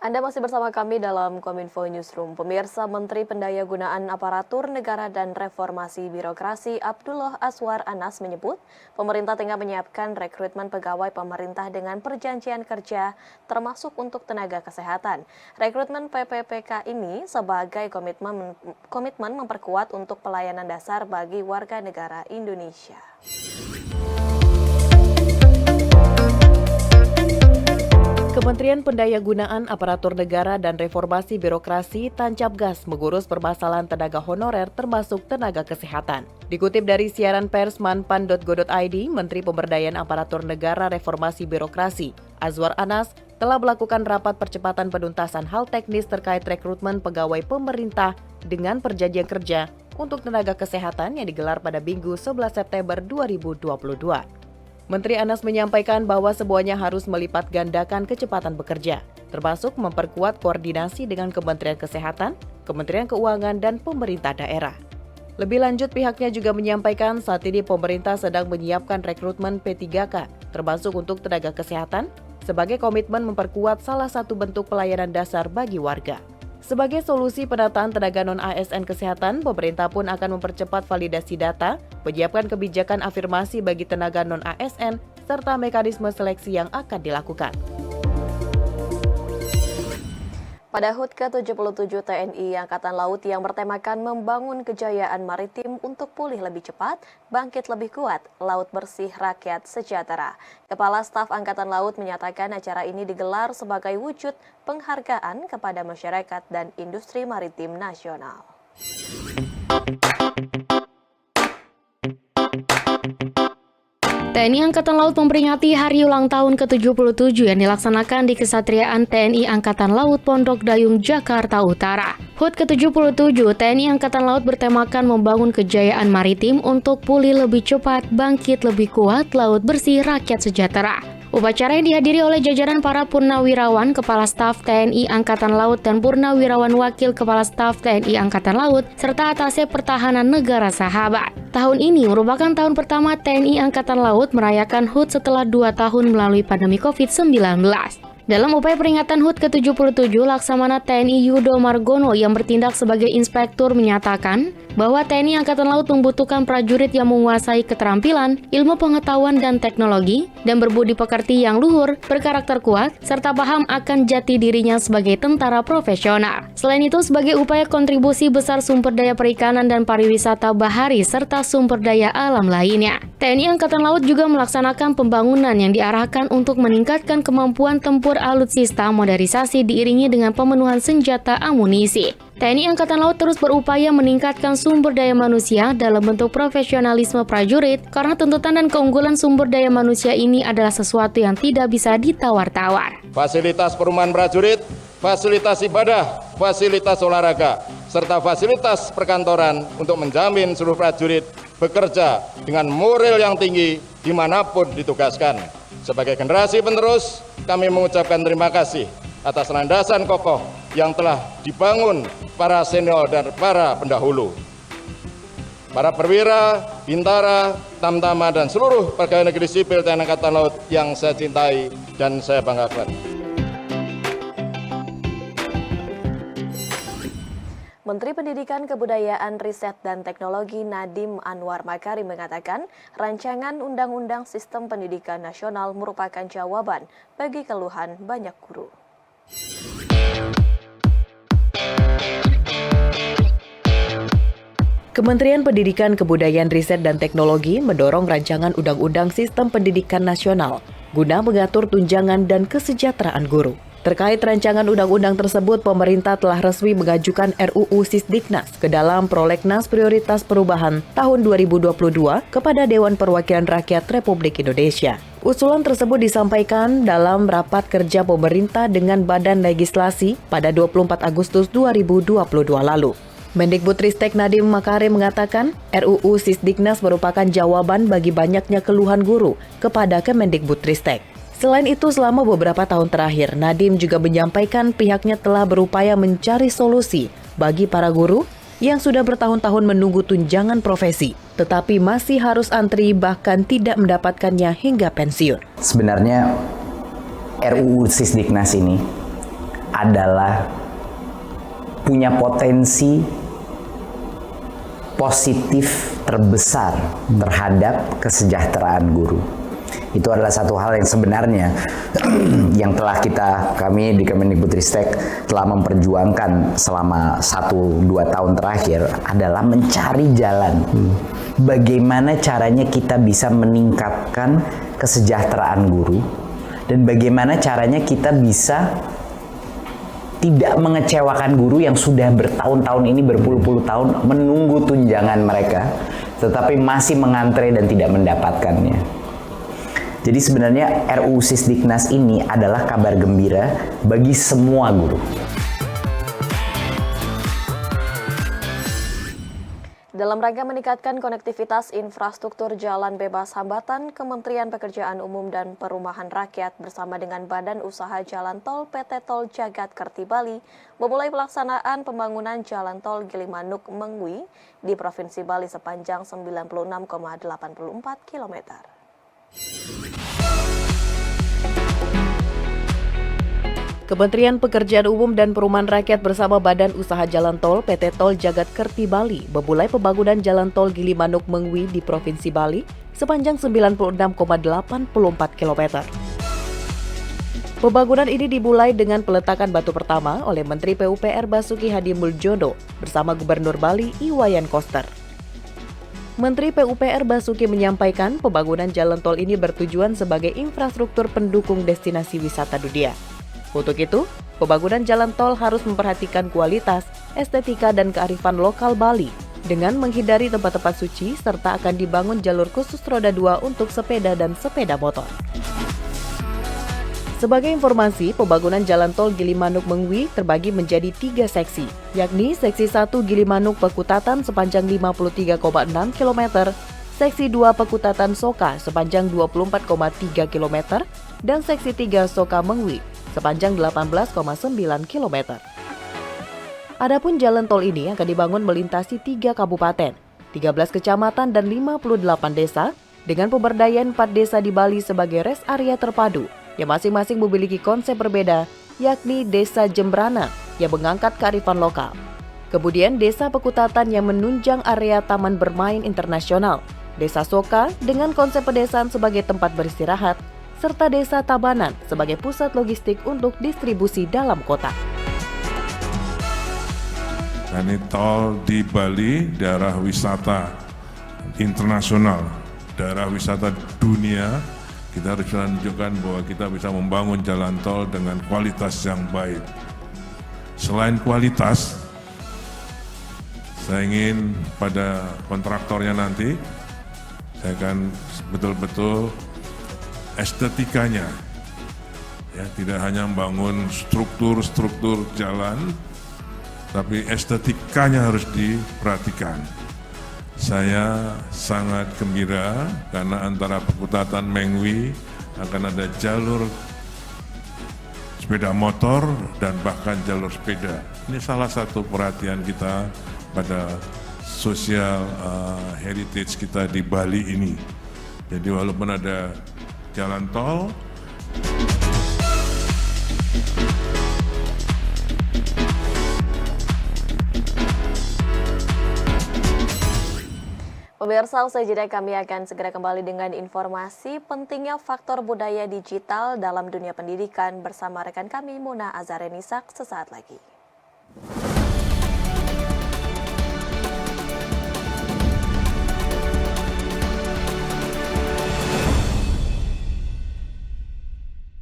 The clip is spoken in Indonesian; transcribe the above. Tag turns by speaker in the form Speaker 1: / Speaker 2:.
Speaker 1: Anda masih bersama kami dalam Kominfo Newsroom. Pemirsa, Menteri Pendayagunaan Aparatur Negara dan Reformasi Birokrasi Abdullah Azwar Anas menyebut, pemerintah tengah menyiapkan rekrutmen pegawai pemerintah dengan perjanjian kerja, termasuk untuk tenaga kesehatan. Rekrutmen PPPK ini sebagai komitmen memperkuat untuk pelayanan dasar bagi warga negara Indonesia.
Speaker 2: Kementerian Pendayagunaan Aparatur Negara dan Reformasi Birokrasi tancap gas mengurus permasalahan tenaga honorer termasuk tenaga kesehatan. Dikutip dari siaran pers manpan.go.id, Menteri Pemberdayaan Aparatur Negara Reformasi Birokrasi Azwar Anas telah melakukan rapat percepatan penuntasan hal teknis terkait rekrutmen pegawai pemerintah dengan perjanjian kerja untuk tenaga kesehatan yang digelar pada Minggu 11 September 2022. Menteri Anas menyampaikan bahwa semuanya harus melipat gandakan kecepatan bekerja, termasuk memperkuat koordinasi dengan Kementerian Kesehatan, Kementerian Keuangan, dan pemerintah daerah. Lebih lanjut, pihaknya juga menyampaikan saat ini pemerintah sedang menyiapkan rekrutmen P3K, termasuk untuk tenaga kesehatan, sebagai komitmen memperkuat salah satu bentuk pelayanan dasar bagi warga. Sebagai solusi penataan tenaga non-ASN kesehatan, pemerintah pun akan mempercepat validasi data, menyiapkan kebijakan afirmasi bagi tenaga non-ASN, serta mekanisme seleksi yang akan dilakukan.
Speaker 1: Pada HUT ke-77 TNI Angkatan Laut yang bertemakan membangun kejayaan maritim untuk pulih lebih cepat, bangkit lebih kuat, laut bersih rakyat sejahtera. Kepala Staf Angkatan Laut menyatakan acara ini digelar sebagai wujud penghargaan kepada masyarakat dan industri maritim nasional.
Speaker 3: TNI Angkatan Laut memperingati hari ulang tahun ke-77 yang dilaksanakan di Kesatriaan TNI Angkatan Laut Pondok Dayung, Jakarta Utara. HUT ke-77 TNI Angkatan Laut bertemakan membangun kejayaan maritim untuk pulih lebih cepat, bangkit lebih kuat, laut bersih, rakyat sejahtera. Upacara yang dihadiri oleh jajaran para purnawirawan, Kepala Staf TNI Angkatan Laut dan Purnawirawan Wakil Kepala Staf TNI Angkatan Laut, serta Atase Pertahanan Negara Sahabat. Tahun ini merupakan tahun pertama TNI Angkatan Laut merayakan HUT setelah 2 tahun melalui pandemi COVID-19. Dalam upaya peringatan HUT ke-77, Laksamana TNI Yudo Margono yang bertindak sebagai inspektur menyatakan bahwa TNI Angkatan Laut membutuhkan prajurit yang menguasai keterampilan, ilmu pengetahuan dan teknologi, dan berbudi pekerti yang luhur, berkarakter kuat, serta paham akan jati dirinya sebagai tentara profesional. Selain itu, sebagai upaya kontribusi besar sumber daya perikanan dan pariwisata bahari serta sumber daya alam lainnya, TNI Angkatan Laut juga melaksanakan pembangunan yang diarahkan untuk meningkatkan kemampuan tempur alutsista modernisasi diiringi dengan pemenuhan senjata amunisi. TNI Angkatan Laut terus berupaya meningkatkan sumber daya manusia dalam bentuk profesionalisme prajurit karena tuntutan dan keunggulan sumber daya manusia ini adalah sesuatu yang tidak bisa ditawar-tawar.
Speaker 4: Fasilitas perumahan prajurit, fasilitas ibadah, fasilitas olahraga, serta fasilitas perkantoran untuk menjamin seluruh prajurit bekerja dengan moral yang tinggi dimanapun ditugaskan. Sebagai generasi penerus, kami mengucapkan terima kasih atas landasan kokoh yang telah dibangun para senior dan para pendahulu. Para perwira, bintara, tamtama, dan seluruh pegawai negeri sipil TNI Angkatan Laut yang saya cintai dan saya banggakan.
Speaker 1: Menteri Pendidikan, Kebudayaan, Riset, dan Teknologi Nadiem Anwar Makarim mengatakan rancangan Undang-Undang Sistem Pendidikan Nasional merupakan jawaban bagi keluhan banyak guru.
Speaker 2: Kementerian Pendidikan, Kebudayaan, Riset, dan Teknologi mendorong rancangan Undang-Undang Sistem Pendidikan Nasional guna mengatur tunjangan dan kesejahteraan guru. Terkait rancangan undang-undang tersebut, pemerintah telah resmi mengajukan RUU Sisdiknas ke dalam Prolegnas Prioritas Perubahan tahun 2022 kepada Dewan Perwakilan Rakyat Republik Indonesia. Usulan tersebut disampaikan dalam rapat kerja pemerintah dengan Badan Legislasi pada 24 Agustus 2022 lalu. Mendikbudristek Nadiem Makarim mengatakan RUU Sisdiknas merupakan jawaban bagi banyaknya keluhan guru kepada Kemendikbudristek. Selain itu, selama beberapa tahun terakhir, Nadiem juga menyampaikan pihaknya telah berupaya mencari solusi bagi para guru yang sudah bertahun-tahun menunggu tunjangan profesi, tetapi masih harus antri bahkan tidak mendapatkannya hingga pensiun.
Speaker 5: Sebenarnya RUU Sisdiknas ini adalah punya potensi positif terbesar terhadap kesejahteraan guru. Itu adalah satu hal yang sebenarnya yang telah kami di Kemendikbudristek telah memperjuangkan selama 1-2 tahun terakhir adalah mencari jalan. Bagaimana caranya kita bisa meningkatkan kesejahteraan guru dan bagaimana caranya kita bisa tidak mengecewakan guru yang sudah bertahun-tahun ini, berpuluh-puluh tahun menunggu tunjangan mereka, tetapi masih mengantre dan tidak mendapatkannya. Jadi sebenarnya RUU Sisdiknas ini adalah kabar gembira bagi semua guru.
Speaker 1: Dalam rangka meningkatkan konektivitas infrastruktur jalan bebas hambatan, Kementerian Pekerjaan Umum dan Perumahan Rakyat bersama dengan Badan Usaha Jalan Tol PT Tol Jagat Kerti Bali memulai pelaksanaan pembangunan Jalan Tol Gilimanuk-Mengwi di Provinsi Bali sepanjang 96,84 km.
Speaker 2: Kementerian Pekerjaan Umum dan Perumahan Rakyat bersama Badan Usaha Jalan Tol PT Tol Jagat Kerti Bali memulai pembangunan Jalan Tol Gilimanuk-Mengwi di Provinsi Bali sepanjang 96,84 km. Pembangunan ini dimulai dengan peletakan batu pertama oleh Menteri PUPR Basuki Hadi Muljono bersama Gubernur Bali Iwayan Koster. Menteri PUPR Basuki menyampaikan pembangunan jalan tol ini bertujuan sebagai infrastruktur pendukung destinasi wisata dunia. Untuk itu, pembangunan jalan tol harus memperhatikan kualitas, estetika, dan kearifan lokal Bali dengan menghindari tempat-tempat suci serta akan dibangun jalur khusus roda 2 untuk sepeda dan sepeda motor. Sebagai informasi, pembangunan jalan tol Gilimanuk-Mengwi terbagi menjadi 3 seksi, yakni seksi 1 Gilimanuk-Pekutatan sepanjang 53,6 km, seksi 2 Pekutatan Soka sepanjang 24,3 km, dan seksi 3 Soka-Mengwi sepanjang 18,9 km. Adapun jalan tol ini akan dibangun melintasi 3 kabupaten, 13 kecamatan dan 58 desa dengan pemberdayaan 4 desa di Bali sebagai rest area terpadu yang masing-masing memiliki konsep berbeda, yakni Desa Jembrana yang mengangkat kearifan lokal. Kemudian Desa Pekutatan yang menunjang area taman bermain internasional, Desa Soka dengan konsep pedesaan sebagai tempat beristirahat, serta Desa Tabanan sebagai pusat logistik untuk distribusi dalam kota.
Speaker 6: Ini tol di Bali, daerah wisata internasional, daerah wisata dunia. Kita harus menunjukkan bahwa kita bisa membangun jalan tol dengan kualitas yang baik. Selain kualitas, saya ingin pada kontraktornya nanti, saya akan betul-betul estetikanya, ya, tidak hanya membangun struktur jalan, tapi estetikanya harus diperhatikan. Saya sangat gembira karena antara Pekutatan Mengwi akan ada jalur sepeda motor dan bahkan jalur sepeda. Ini salah satu perhatian kita pada social heritage kita di Bali ini. Jadi walaupun ada jalan tol,
Speaker 1: Pemirsa, usai jeda kami akan segera kembali dengan informasi pentingnya faktor budaya digital dalam dunia pendidikan bersama rekan kami Muna Azarenisak sesaat lagi.